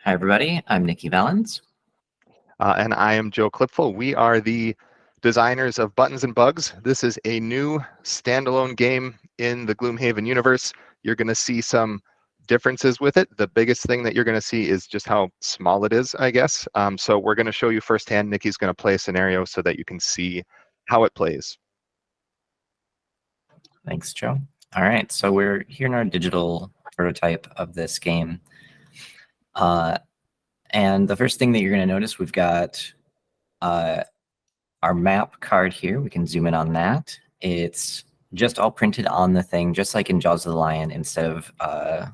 Hi, everybody. I'm Nikki Valens. And I am Joe Klipfel. We are the designers of Buttons and Bugs. This is a new standalone game in the Gloomhaven universe. You're going to see some differences with it. The biggest thing that you're going to see is just how small it is, I guess. So we're going to show you firsthand. Nikki's going to play a scenario so that you can see how it plays. Thanks, Joe. All right, so we're here in our digital prototype of this game. And the first thing that you're going to notice, we've got our map card here. We can zoom in on that. It's just all printed on the thing, just like in Jaws of the Lion, instead of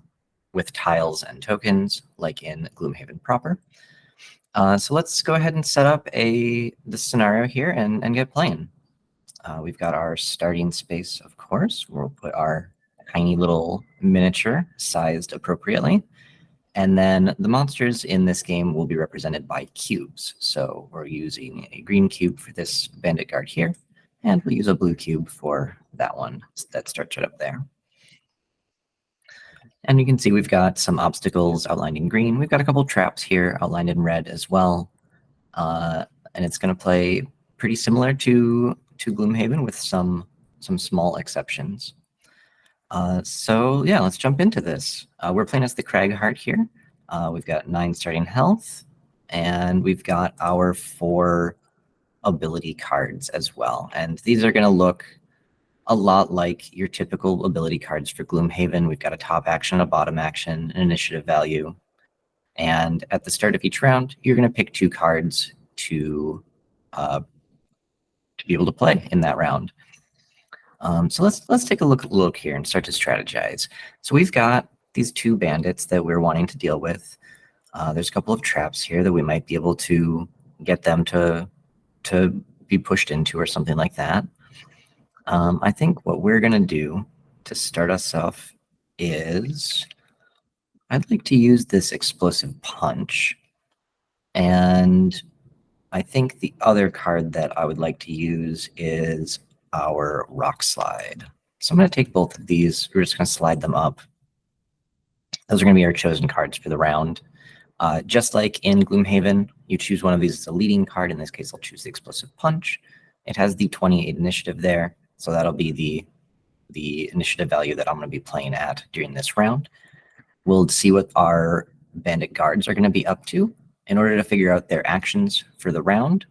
with tiles and tokens, like in Gloomhaven proper. So let's go ahead and set up this scenario here and get playing. We've got our starting space, of course. We'll put our tiny little miniature sized appropriately. And then the monsters in this game will be represented by cubes. So we're using a green cube for this bandit guard here, and we'll use a blue cube for that one that starts right up there. And you can see we've got some obstacles outlined in green. We've got a couple traps here outlined in red as well. And it's going to play pretty similar to Gloomhaven with some small exceptions. So yeah, let's jump into this. We're playing as the Cragheart here. We've got 9 starting health, and we've got our 4 ability cards as well. And these are going to look a lot like your typical ability cards for Gloomhaven. We've got a top action, a bottom action, an initiative value. And at the start of each round, you're going to pick 2 cards to be able to play in that round. So let's take a look here and start to strategize. So we've got these 2 bandits that we're wanting to deal with. There's a couple of traps here that we might be able to get them to be pushed into or something like that. I think what we're going to do to start us off is I'd like to use this explosive punch. And I think the other card that I would like to use is our rock slide. So I'm going to take both of these. We're just going to slide them up. Those are going to be our chosen cards for the round. Just like in Gloomhaven, you choose one of these as a leading card. In this case, I'll choose the explosive punch. It has the 28 initiative there, so that'll be the initiative value that I'm going to be playing at during this round. We'll see what our bandit guards are going to be up to. In order to figure out their actions for the round,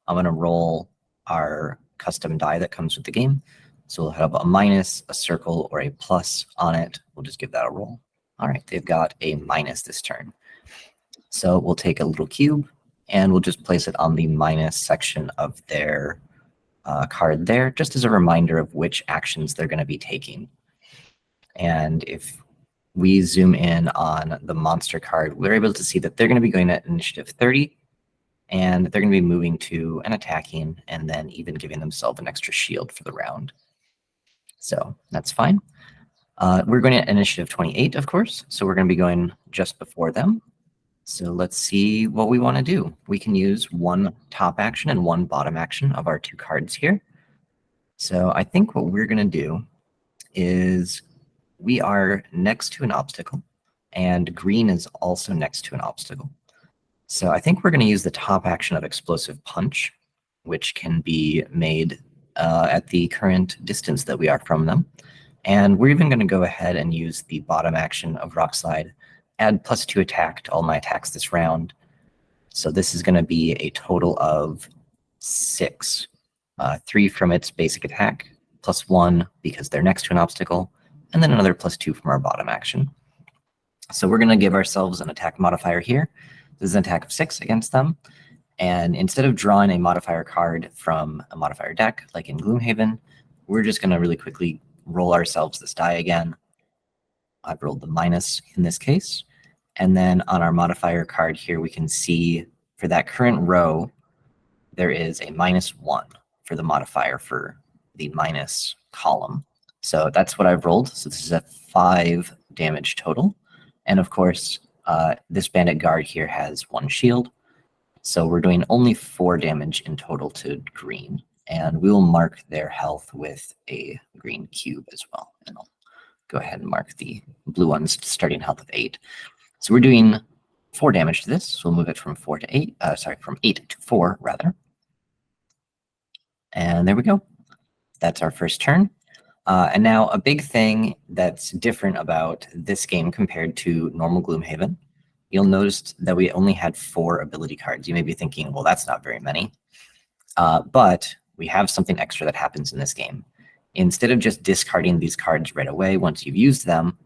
I'm going to roll our custom die that comes with the game. So we'll have a minus, a circle, or a plus on it. We'll just give that a roll. All right, they've got a minus this turn. So we'll take a little cube, and we'll just place it on the minus section of their card there, just as a reminder of which actions they're going to be taking. And if we zoom in on the monster card, we're able to see that they're going to be going at initiative 30, and they're going to be moving to and attacking, and then even giving themselves an extra shield for the round. So that's fine. We're going at initiative 28, of course, so we're going to be going just before them. So let's see what we want to do. We can use 1 top action and 1 bottom action of our 2 cards here. So I think what we're going to do is we are next to an obstacle, and green is also next to an obstacle. So I think we're going to use the top action of explosive punch, which can be made at the current distance that we are from them. And we're even going to go ahead and use the bottom action of rock slide, add +2 attack to all my attacks this round. So this is going to be a total of 6. 3 from its basic attack, +1 because they're next to an obstacle, and then another +2 from our bottom action. So we're going to give ourselves an attack modifier here. This is an attack of 6 against them. And instead of drawing a modifier card from a modifier deck, like in Gloomhaven, we're just going to really quickly roll ourselves this die again. I've rolled the minus in this case. And then on our modifier card here, we can see for that current row, there is a -1 for the modifier for the minus column. So that's what I've rolled. So this is a 5 damage total. And of course, this bandit guard here has 1 shield. So we're doing only 4 damage in total to green. And we will mark their health with a green cube as well. And I'll go ahead and mark the blue ones starting health of 8. So we're doing 4 damage to this. So we'll move it from 4 to 8. From 8 to 4, rather. And there we go. That's our first turn. And now a big thing that's different about this game compared to normal Gloomhaven, you'll notice that we only had 4 ability cards. You may be thinking, well, that's not very many. But we have something extra that happens in this game. Instead of just discarding these cards right away once you've used them,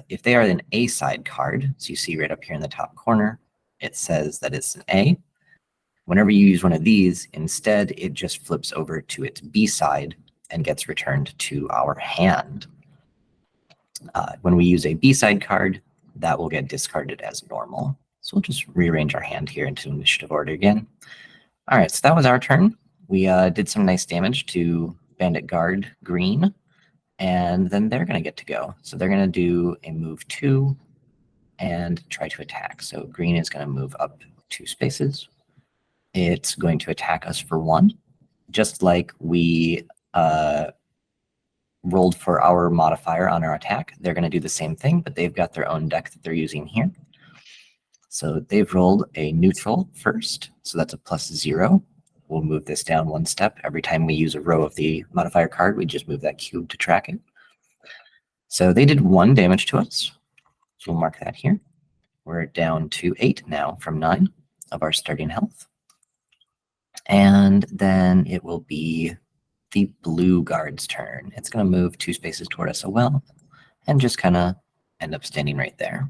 if they are an A side card, so you see right up here in the top corner, it says that it's an A. Whenever you use one of these, instead it just flips over to its B side and gets returned to our hand. When we use a B side card, that will get discarded as normal. So we'll just rearrange our hand here into initiative order again. All right, so that was our turn. We did some nice damage to Bandit Guard Green, and then they're going to get to go. So they're going to do a move 2 and try to attack. So Green is going to move up 2 spaces. It's going to attack us for 1, just like we rolled for our modifier on our attack. They're going to do the same thing, but they've got their own deck that they're using here. So they've rolled a neutral first, so that's a +0. We'll move this down 1 step. Every time we use a row of the modifier card, we just move that cube to track it. So they did 1 damage to us. So we'll mark that here. We're down to 8 now from 9 of our starting health. And then it will be the blue guard's turn. It's going to move 2 spaces toward us as well, and just kind of end up standing right there.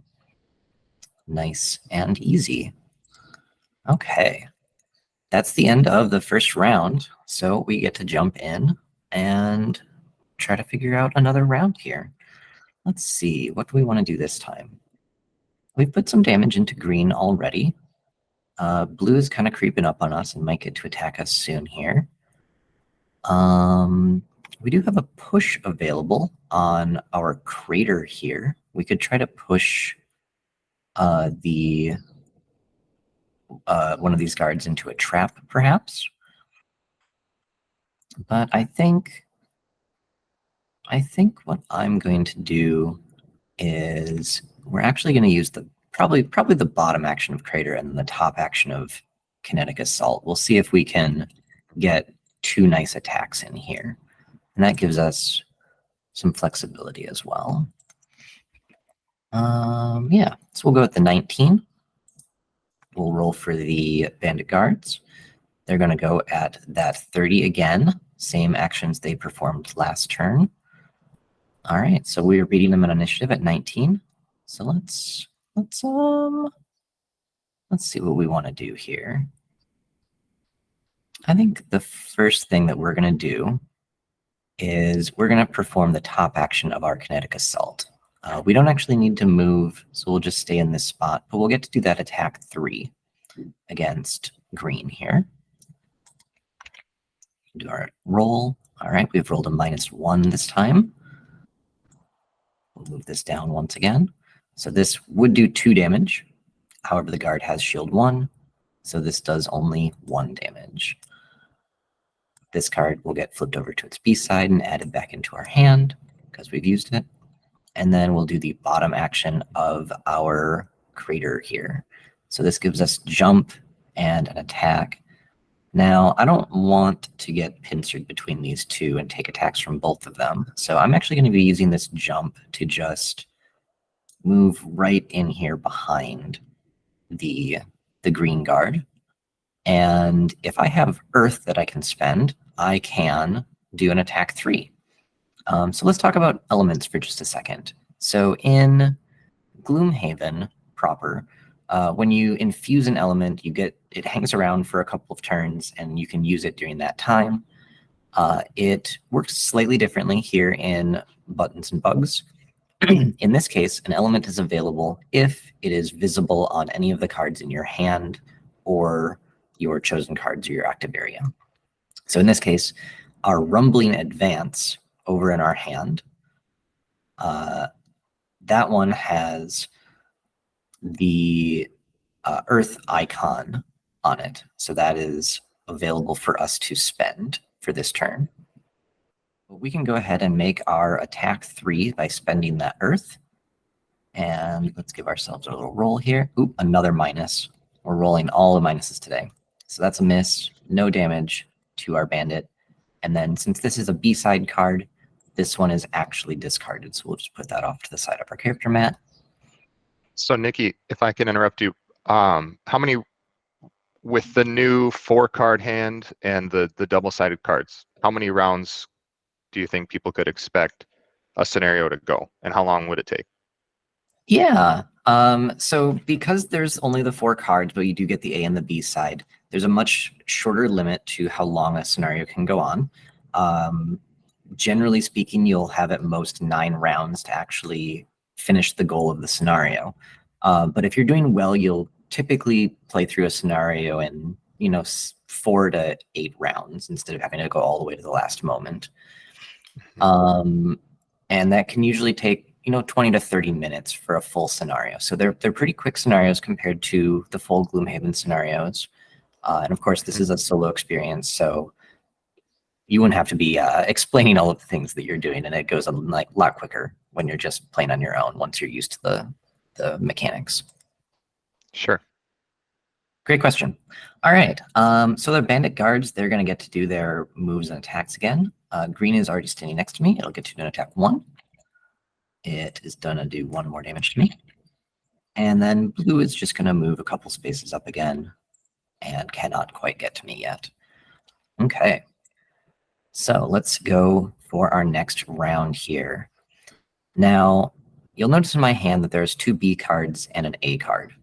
Nice and easy. Okay. That's the end of the first round, so we get to jump in and try to figure out another round here. Let's see, what do we want to do this time? We've put some damage into green already. Blue is kind of creeping up on us and might get to attack us soon here. We do have a push available on our crater here. We could try to push one of these guards into a trap, perhaps. But I think what I'm going to do is we're actually going to use the probably the bottom action of Crater and the top action of Kinetic Assault. We'll see if we can get 2 nice attacks in here, and that gives us some flexibility as well. Yeah, so we'll go with the 19. We'll roll for the Bandit Guards. They're going to go at that 30 again. Same actions they performed last turn. All right, so we're beating them in initiative at 19. So let's see what we want to do here. I think the first thing that we're going to do is we're going to perform the top action of our Kinetic Assault. We don't actually need to move, so we'll just stay in this spot, but we'll get to do that attack 3 against green here. Do our roll. All right, we've rolled a -1 this time. We'll move this down once again. So this would do 2 damage. However, the guard has shield 1, so this does only 1 damage. This card will get flipped over to its B side and added back into our hand because we've used it. And then we'll do the bottom action of our crater here. So this gives us jump and an attack. Now, I don't want to get pincered between these 2 and take attacks from both of them. So I'm actually going to be using this jump to just move right in here behind the green guard. And if I have Earth that I can spend, I can do an attack 3. So let's talk about elements for just a second. So in Gloomhaven proper, when you infuse an element, it hangs around for a couple of turns, and you can use it during that time. It works slightly differently here in Buttons and Bugs. In this case, an element is available if it is visible on any of the cards in your hand or your chosen cards or your active area. So in this case, our Rumbling Advance over in our hand, that one has the Earth icon on it. So that is available for us to spend for this turn. But we can go ahead and make our attack 3 by spending that Earth. And let's give ourselves a little roll here. Oop, another minus. We're rolling all the minuses today. So that's a miss, no damage to our bandit. And then since this is a B-side card, this one is actually discarded. So we'll just put that off to the side of our character mat. So Nikki, if I can interrupt you, how many, with the new 4-card hand and the double-sided cards, how many rounds do you think people could expect a scenario to go, and how long would it take? Yeah. So because there's only the 4 cards, but you do get the A and the B side, there's a much shorter limit to how long a scenario can go on. Generally speaking, you'll have at most 9 rounds to actually finish the goal of the scenario. But if you're doing well, you'll typically play through a scenario in, 4 to 8 rounds instead of having to go all the way to the last moment. And that can usually take 20 to 30 minutes for a full scenario. So they're pretty quick scenarios compared to the full Gloomhaven scenarios. And of course, this is a solo experience, so you wouldn't have to be explaining all of the things that you're doing, and it goes a lot quicker when you're just playing on your own once you're used to the mechanics. Sure. Great question. All right. So the bandit guards, they're going to get to do their moves and attacks again. Green is already standing next to me. It'll get to do an attack 1. It is going to do 1 more damage to me. And then blue is just going to move a couple spaces up again and cannot quite get to me yet. Okay. So let's go for our next round here. Now, you'll notice in my hand that there's 2 B cards and an A card.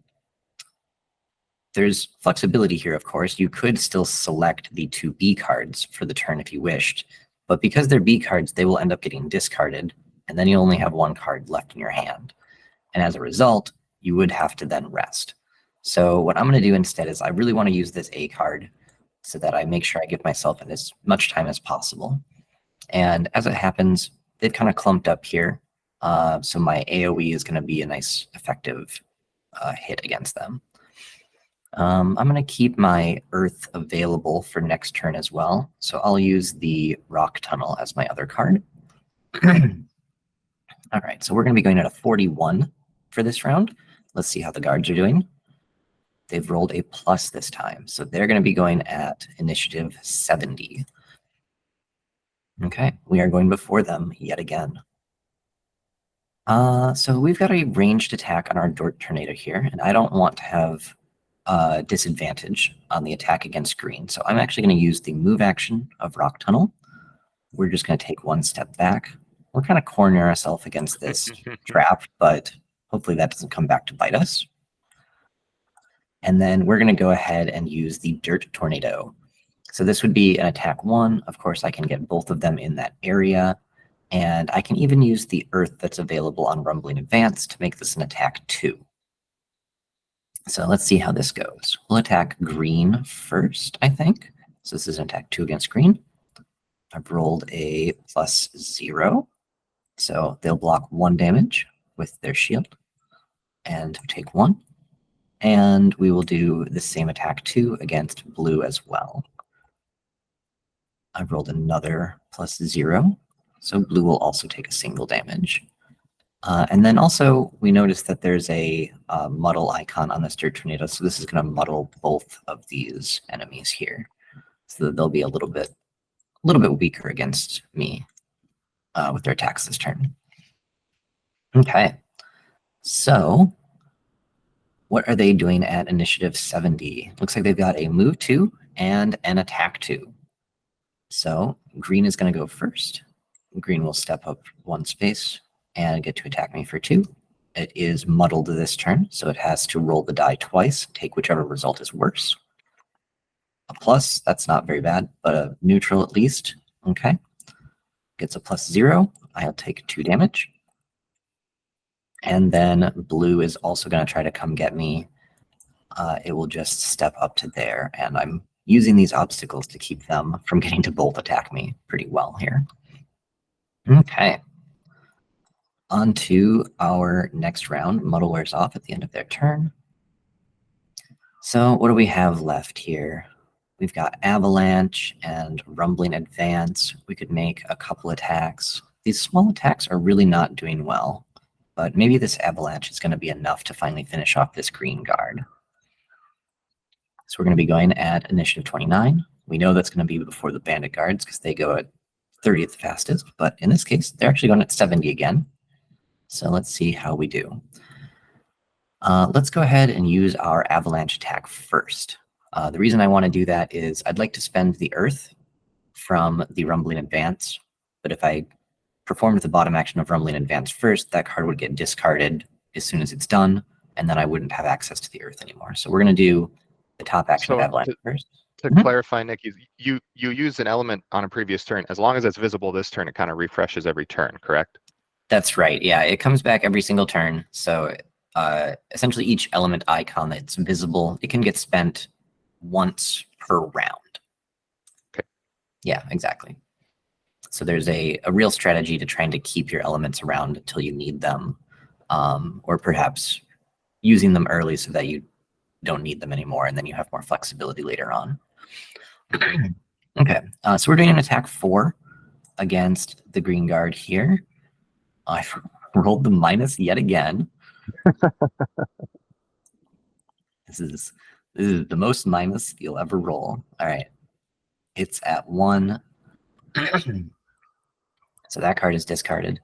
There's flexibility here, of course. You could still select the 2 B cards for the turn if you wished, but because they're B cards, they will end up getting discarded, and then you only have 1 card left in your hand. And as a result, you would have to then rest. So what I'm going to do instead is I really want to use this A card so that I make sure I give myself as much time as possible. And as it happens, they've kind of clumped up here. So my AoE is going to be a nice, effective hit against them. I'm going to keep my Earth available for next turn as well. So I'll use the Rock Tunnel as my other card. All right, so we're going to be going at a 41 for this round. Let's see how the guards are doing. They've rolled a plus this time, so they're going to be going at initiative 70. Okay, we are going before them yet again. So we've got a ranged attack on our Dirt Tornado here, and I don't want to have disadvantage on the attack against green. So I'm actually going to use the move action of Rock Tunnel. We're just going to take 1 step back. We're kind of cornering ourselves against this trap, but hopefully that doesn't come back to bite us. And then we're going to go ahead and use the Dirt Tornado. So this would be an attack 1. Of course, I can get both of them in that area. And I can even use the Earth that's available on Rumbling Advance to make this an attack 2. So let's see how this goes. We'll attack green first, I think. So this is an attack 2 against green. I've rolled a +0. So they'll block 1 damage with their shield and take 1. And we will do the same attack 2 against blue as well. I've rolled another +0. So blue will also take a single damage. And then also, we notice that there's a muddle icon on this Dirt Tornado, so this is going to muddle both of these enemies here, so that they'll be a little bit weaker against me with their attacks this turn. Okay, so what are they doing at initiative 70? Looks like they've got a move 2 and an attack 2. So green is going to go first. Green will step up 1 space and get to attack me for 2. It is muddled this turn, so it has to roll the die twice, take whichever result is worse. A plus, that's not very bad, but a neutral at least. Okay. Gets a +0. I'll take 2 damage. And then blue is also going to try to come get me. It will just step up to there, and I'm using these obstacles to keep them from getting to both attack me pretty well here. Okay. On to our next round. Muddle wears off at the end of their turn. So what do we have left here? We've got Avalanche and Rumbling Advance. We could make a couple attacks. These small attacks are really not doing well, but maybe this avalanche is going to be enough to finally finish off this green guard. So we're going to be going at initiative 29. We know that's going to be before the bandit guards because they go at 30th fastest, but in this case, they're actually going at 70 again. So let's see how we do. Let's go ahead and use our avalanche attack first. The reason I want to do that is I'd like to spend the earth from the rumbling advance, but if I performed the bottom action of rumbling advance first, that card would get discarded as soon as it's done, and then I wouldn't have access to the earth anymore. So we're going to do the top action of avalanche first. To clarify, Nikki, you use an element on a previous turn. As long as it's visible this turn, it kind of refreshes every turn, correct? That's right. Yeah, it comes back every single turn. So essentially each element icon that's visible, it can get spent once per round. Okay. Yeah, exactly. So there's a real strategy to trying to keep your elements around until you need them, or perhaps using them early so that you don't need them anymore, and then you have more flexibility later on. Okay, so we're doing an attack 4 against the green guard here. I rolled the minus yet again. This is the most minus you'll ever roll. All right, it's at 1. So that card is discarded.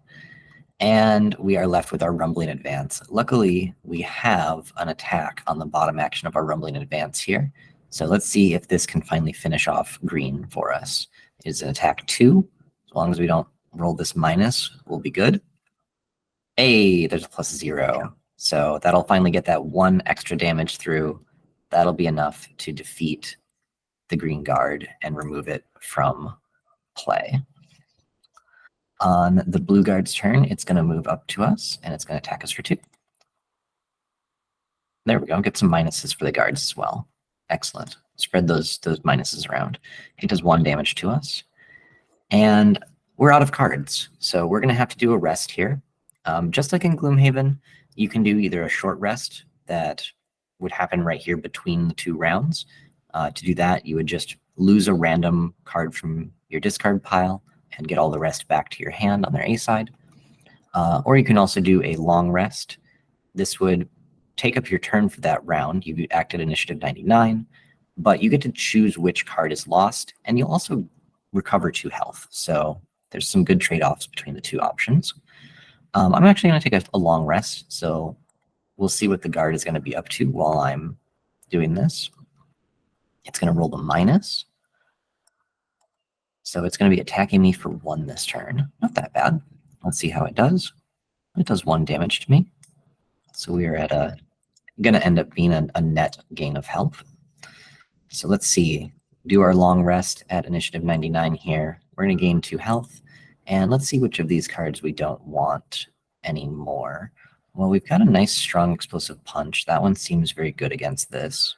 And we are left with our Rumbling Advance. Luckily, we have an attack on the bottom action of our Rumbling Advance here. So let's see if this can finally finish off green for us. It's an attack 2. As long as we don't roll this minus, we'll be good. Hey, there's a +0. So that'll finally get that 1 extra damage through. That'll be enough to defeat the green guard and remove it from play. On the blue guard's turn, it's going to move up to us, and it's going to attack us for 2. There we go. Get some minuses for the guards as well. Excellent. Spread those minuses around. It does 1 damage to us. And we're out of cards, so we're going to have to do a rest here. Just like in Gloomhaven, you can do either a short rest that would happen right here between the 2 rounds. To do that, you would just lose a random card from your discard pile and get all the rest back to your hand on their A side. Or you can also do a long rest. This would take up your turn for that round. You act at initiative 99, but you get to choose which card is lost, and you'll also recover 2 health. So there's some good trade-offs between the 2 options. I'm actually going to take a long rest, so we'll see what the guard is going to be up to while I'm doing this. It's going to roll the minus. So it's going to be attacking me for 1 this turn. Not that bad. Let's see how it does. It does 1 damage to me. So we are at going to end up being a net gain of health. So let's see. Do our long rest at initiative 99 here. We're going to gain 2 health. And let's see which of these cards we don't want anymore. Well, we've got a nice, strong explosive punch. That one seems very good against this.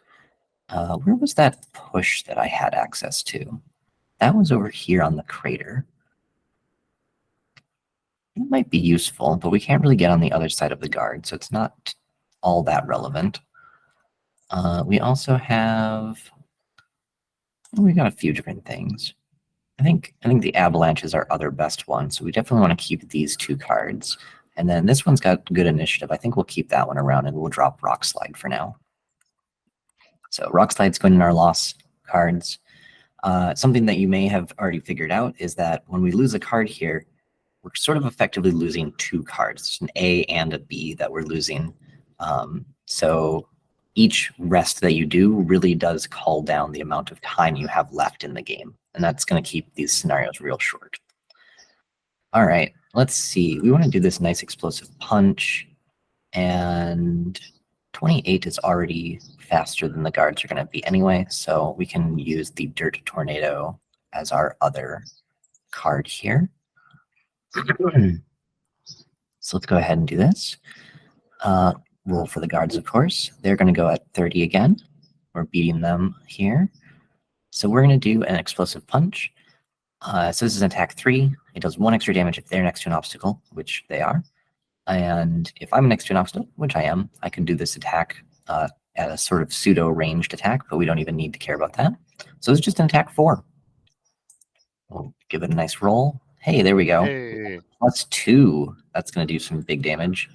Where was that push that I had access to? That was over here on the crater. It might be useful, but we can't really get on the other side of the guard, so it's not all that relevant. We also have... we got a few different things. I think the avalanche is our other best one, so we definitely want to keep these 2 cards. And then this one's got good initiative. I think we'll keep that one around, and we'll drop Rock Slide for now. So Rock Slide's going in our loss cards. Something that you may have already figured out is that when we lose a card here, we're sort of effectively losing 2 cards. There's an A and a B that we're losing. So each rest that you do really does call down the amount of time you have left in the game. And that's going to keep these scenarios real short. All right, let's see. We want to do this nice explosive punch. And 28 is already faster than the guards are going to be anyway, so we can use the Dirt Tornado as our other card here. So let's go ahead and do this. Roll for the guards, of course. They're going to go at 30 again. We're beating them here. So we're going to do an explosive punch. So this is an attack 3. It does 1 extra damage if they're next to an obstacle, which they are. And if I'm next to an obstacle, which I am, I can do this attack at a sort of pseudo-ranged attack, but we don't even need to care about that. So it's just an attack 4. We'll give it a nice roll. Hey, there we go. Hey. +2. That's going to do some big damage.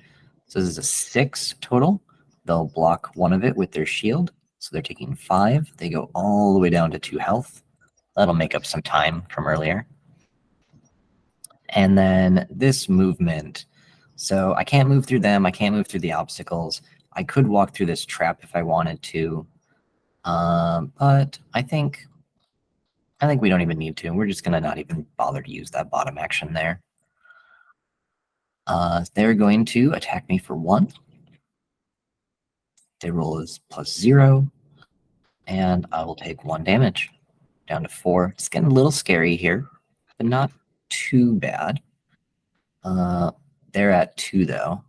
So this is a 6 total. They'll block 1 of it with their shield. So they're taking 5. They go all the way down to 2 health. That'll make up some time from earlier. And then this movement. So I can't move through them. I can't move through the obstacles. I could walk through this trap if I wanted to. But I think we don't even need to. We're just going to not even bother to use that bottom action there. They're going to attack me for 1. Their roll is +0. And I will take 1 damage. Down to 4. It's getting a little scary here, but not too bad. They're at 2 though.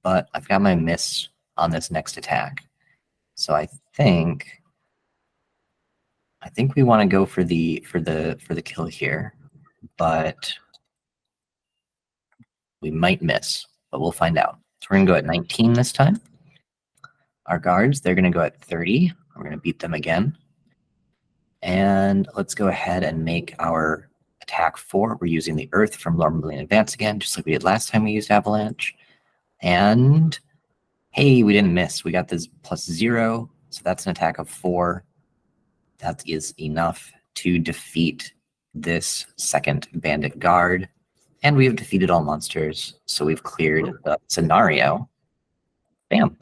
But I've got my miss on this next attack. So I think we want to go for the kill here, but we might miss, but we'll find out. So we're gonna go at 19 this time. Our guards, they're gonna go at 30. We're gonna beat them again. And let's go ahead and make our attack 4. We're using the Earth from Lumbering Advance again, just like we did last time we used Avalanche. And hey, we didn't miss. We got this +0, so that's an attack of 4. That is enough to defeat this second bandit guard. And we have defeated all monsters, so we've cleared the scenario. Bam.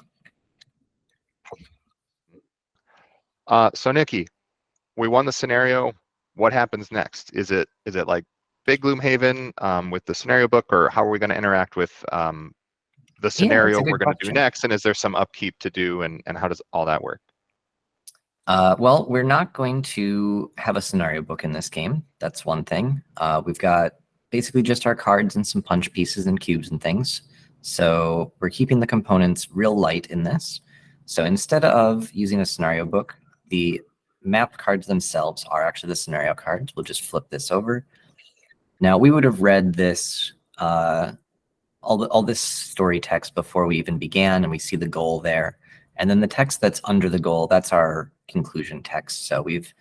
So Nikki, we won the scenario. What happens next? Is it like big Gloomhaven with the scenario book, or how are we going to interact with the scenario we're going to do next? And is there some upkeep to do, and how does all that work? Well, we're not going to have a scenario book in this game. That's one thing. We've got basically just our cards and some punch pieces and cubes and things. So we're keeping the components real light in this. So instead of using a scenario book, the map cards themselves are actually the scenario cards. We'll just flip this over. Now, we would have read this, all this story text before we even began, and we see the goal there. And then the text that's under the goal, that's our conclusion text. So we've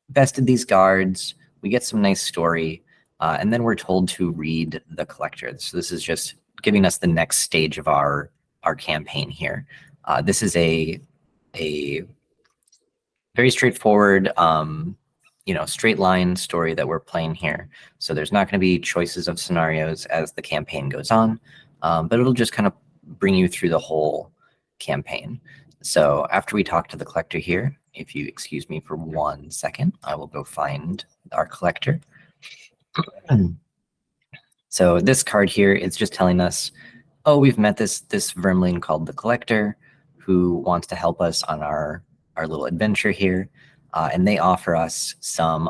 bested these guards, we get some nice story, and then we're told to read the collector. So this is just giving us the next stage of our campaign here. This is a very straightforward, straight line story that we're playing here. So there's not going to be choices of scenarios as the campaign goes on, but it'll just kind of bring you through the whole campaign. So after we talk to the collector here, if you excuse me for 1 second, I will go find our collector. So this card here is just telling us, oh, we've met this vermling called the Collector, who wants to help us on our little adventure here, and they offer us some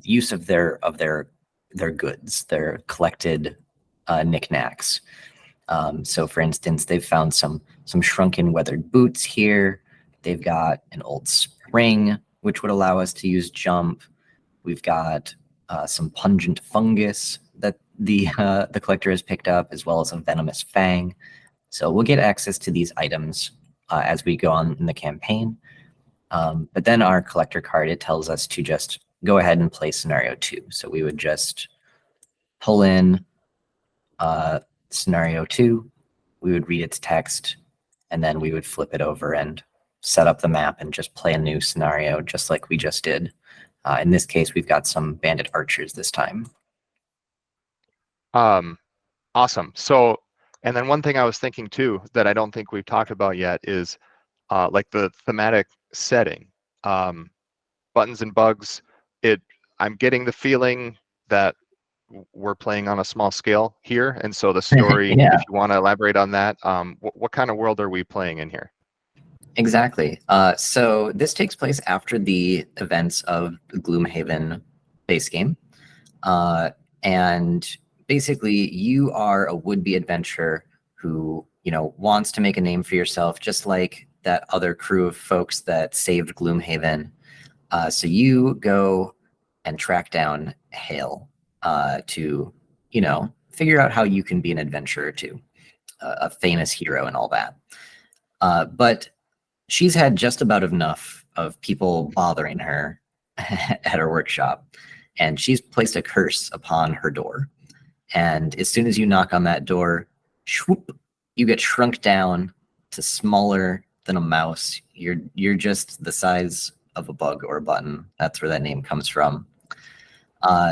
use of their goods, their collected knickknacks. So for instance, they've found some shrunken weathered boots here. They've got an old spring, which would allow us to use jump. We've got some pungent fungus that the collector has picked up, as well as a venomous fang. So we'll get access to these items as we go on in the campaign. But then our collector card, it tells us to just go ahead and play scenario 2. So we would just pull in scenario 2, we would read its text, and then we would flip it over and set up the map and just play a new scenario just like we just did. In this case, we've got some bandit archers this time. Awesome. So, and then one thing I was thinking too that I don't think we've talked about yet is like the thematic setting. Buttons and Bugs, I'm getting the feeling that we're playing on a small scale here, and so the story, Yeah. if you want to elaborate on that, what kind of world are we playing in here? Exactly. So this takes place after the events of the Gloomhaven base game. And basically, you are a would-be adventurer who, wants to make a name for yourself, just like that other crew of folks that saved Gloomhaven. So you go and track down Hale to, figure out how you can be an adventurer too, a famous hero and all that. But she's had just about enough of people bothering her at her workshop, and she's placed a curse upon her door. And as soon as you knock on that door, shwoop, you get shrunk down to smaller than a mouse. You're just the size of a bug or a button. That's where that name comes from.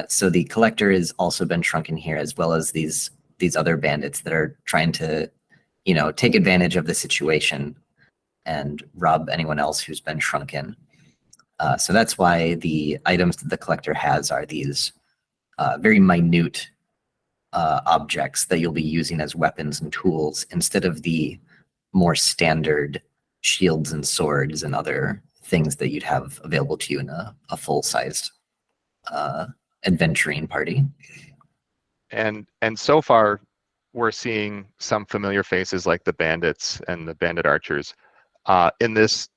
So the collector has also been shrunken here, as well as these other bandits that are trying to, take advantage of the situation and rob anyone else who's been shrunken. So that's why the items that the collector has are these very minute objects that you'll be using as weapons and tools instead of the more standard shields and swords and other things that you'd have available to you in a full-sized adventuring party. And so far, we're seeing some familiar faces like the bandits and the bandit archers. In this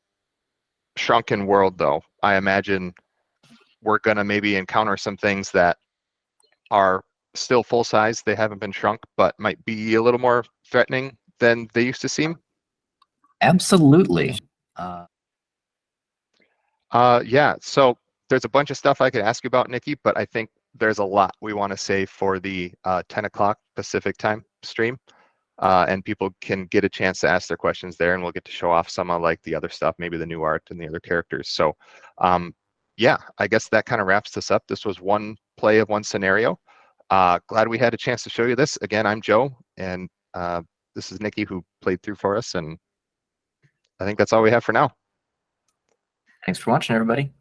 shrunken world, though, I imagine we're gonna maybe encounter some things that are still full size. They haven't been shrunk, but might be a little more threatening than they used to seem. Absolutely. Yeah, so there's a bunch of stuff I could ask you about, Nikki, but I think there's a lot we want to save for the 10 o'clock Pacific time stream. And people can get a chance to ask their questions there, and we'll get to show off some of like the other stuff, maybe the new art and the other characters. So yeah, I guess that kind of wraps this up. This was one play of one scenario. Glad we had a chance to show you this. Again, I'm Joe, and this is Nikki who played through for us, and I think that's all we have for now. Thanks for watching, everybody.